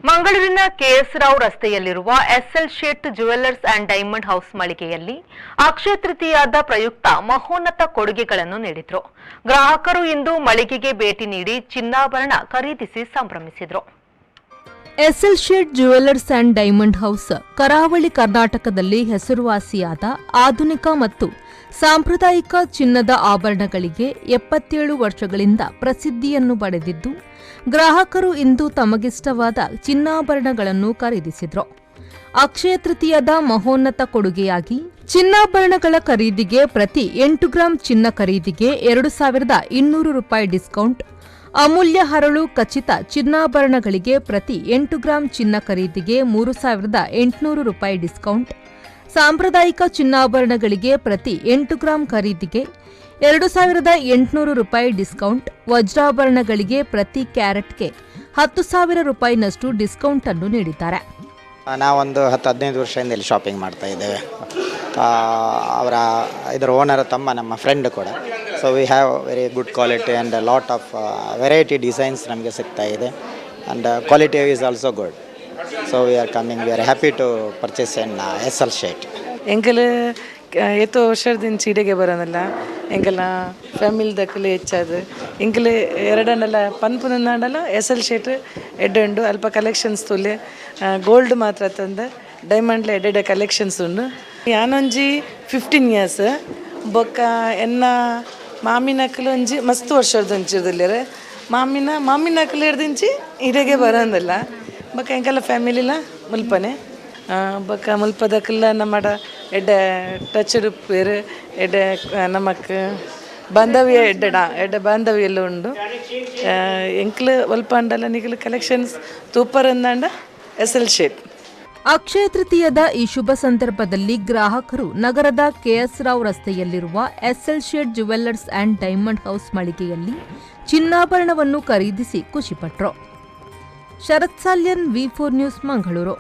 ಮಂಗಳೂರಿನ ಕೆಎಸ್ ರಾವ್ ರಸ್ತೆಯಲ್ಲಿರುವ SL Shet jewellers and diamond house ಮಳಿಗೆಯಲ್ಲಿ ಅಕ್ಷಯ ತೃತೀಯಾದ ಪ್ರಯುಕ್ತ ಮಹೋನ್ನತ ಕೊಡುಗೆಗಳನ್ನು ನೀಡಿದ್ರು. ಗ್ರಾಹಕರು ಇಂದು ಮಳಿಗೆಗೆ ಭೇಟಿ ನೀಡಿ ಚಿನ್ನಾಭರಣ ಖರೀದಿಸಿ ಸಂಭ್ರಮಿಸಿದರು. S L Shet jewellers and diamond house Karavali ಕರ್ನಾಟಕದಲ್ಲಿ ಹೆಸರುವಾಸಿಯಾದ ಆಧುನಿಕ ಮತ್ತು ಸಾಂಪ್ರದಾಯಿಕ ಚಿನ್ನದ ಆಭರಣಗಳಿಗೆ 77 ವರ್ಷಗಳಿಂದ ಪ್ರಸಿದ್ಧಿಯನ್ನು ಪಡೆದಿದ್ದು, ಗ್ರಾಹಕರು ಇಂದು ತಮಗಿಷ್ಟವಾದ ಚಿನ್ನಾಭರಣಗಳನ್ನು ಖರೀದಿಸಿದರು. ಅಕ್ಷಯ ತೃತೀಯದ ಮಹೋನ್ನತ ಕೊಡುಗೆಯಾಗಿ ಚಿನ್ನಾಭರಣಗಳ ಖರೀದಿಗೆ ಪ್ರತಿ 8 ಗ್ರಾಂ ಚಿನ್ನ ಖರೀದಿಗೆ 2200 ರೂಪಾಯಿ ಡಿಸ್ಕೌಂಟ್, ಅಮೂಲ್ಯ ಹರಳು ಖಚಿತ ಚಿನ್ನಾಭರಣಗಳಿಗೆ ಪ್ರತಿ 8 ಗ್ರಾಂ ಚಿನ್ನ ಖರೀದಿಗೆ 3800 ರೂಪಾಯಿ ಡಿಸ್ಕೌಂಟ್, ಸಾಂಪ್ರದಾಯಿಕ ಚಿನ್ನಾಭರಣಗಳಿಗೆ ಪ್ರತಿ 8 ಗ್ರಾಂ ಖರೀದಿಗೆ 2800 ರೂಪಾಯಿ ಡಿಸ್ಕೌಂಟ್, ವಜ್ರಾಭರಣಗಳಿಗೆ ಪ್ರತಿ ಕ್ಯಾರೆಟ್ಗೆ 10,000 ರೂಪಾಯಿನಷ್ಟು ಡಿಸ್ಕೌಂಟ್ ಅನ್ನು ನೀಡಿದ್ದಾರೆ. ನಾವೊಂದು 10-15 ವರ್ಷದಿಂದ ಇಲ್ಲಿ ಶಾಪಿಂಗ್ ಮಾಡ್ತಾ ಇದ್ದೇವೆ. ಇದರ ಓನರ್ ತಮ್ಮ ನಮ್ಮ ಫ್ರೆಂಡ್ ಕೂಡ. So we have very good quality and lot of variety designs ನಮಗೆ ಸಿಗ್ತಾ ಇದೆ and quality is also good. So we are coming, we are happy to purchase in SL Shet. ಎಂಕಲ್ ಎತ್ತೋ ವರ್ಷದಿಂದ ಚೀಡೆಗೆ ಬರೋನಲ್ಲ, ಎಂಕಲ್ಲ ಫ್ಯಾಮಿಲಿ ದಕ್ಕಲು ಹೆಚ್ಚಾದ ಎಂಕಲ್ ಎರಡನ್ನೆಲ್ಲ ಪನ್ಪುನಲ್ಲ ಎಸ್ಎಲ್ ಶೇಟ್ ಎಡ್ಡುಂಡು ಅಲ್ಪ ಕಲೆಕ್ಷನ್ಸ್ ತುಲೆ ಗೋಲ್ಡ್ ಮಾತ್ರ ತಂದ ಡೈಮಂಡ್ಲ ಎಡ್ಡೆ ಕಲೆಕ್ಷನ್ಸ್ ಉಂಡು. ಯಾನೊಂಜಿ 15 years ಬೊಕ್ಕ ಎನ್ನ ಮಾಮಿನಕ್ಕಲು ಒಂಜಿ ಮಸ್ತ್ ವರ್ಷದ ಒಂಚಿರ್ದಿಲ್ಲರೆ ಮಾಮಿನಕ್ಕಲು ಹಿಡ್ದಿಂಚಿ ಇಡೆಗೆ ಬರೋಂದಲ್ಲ ಬೊಕ್ಕ ಎಂಕಲ್ಲ ಫ್ಯಾಮಿಲಿಲ ಮುಲ್ಪನೆ ಬೊಕ್ಕ ಮುಲ್ಪದಕ್ಕಲ್ಲ ನಮ್ಮಡ ಎಡ್ಡೆ ಟಚ್ ಉಪ್ಪೇರು ಎಡ್ಡೆ ನಮಕ್ ಬಾಂಧವ್ಯ ಎಡ್ಡೆ ಬಾಂಧವ್ಯ ಎಲ್ಲ ಉಂಡು. ಎಂಕ್ಲು ಒಲ್ಪ ಅಂಡಲ್ಲ ನಿಗಲು ಕಲೆಕ್ಷನ್ಸ್ ತೂಪರ್ ಅಂದಾಂಡ ಎಸ್ಎಲ್ ಶೇಟ್. ಅಕ್ಷಯ ತೃತೀಯದ ಈ ಶುಭ ಸಂದರ್ಭದಲ್ಲಿ ಗ್ರಾಹಕರು ನಗರದ ಕೆಎಸ್ ರಾವ್ ರಸ್ತೆಯಲ್ಲಿರುವ SL Shet jewellers and diamond house ಮಳಿಗೆಯಲ್ಲಿ ಚಿನ್ನಾಭರಣವನ್ನು ಖರೀದಿಸಿ ಖುಷಿಪಟ್ಟರು. Sharath Salian, V4 news, Mangaluru.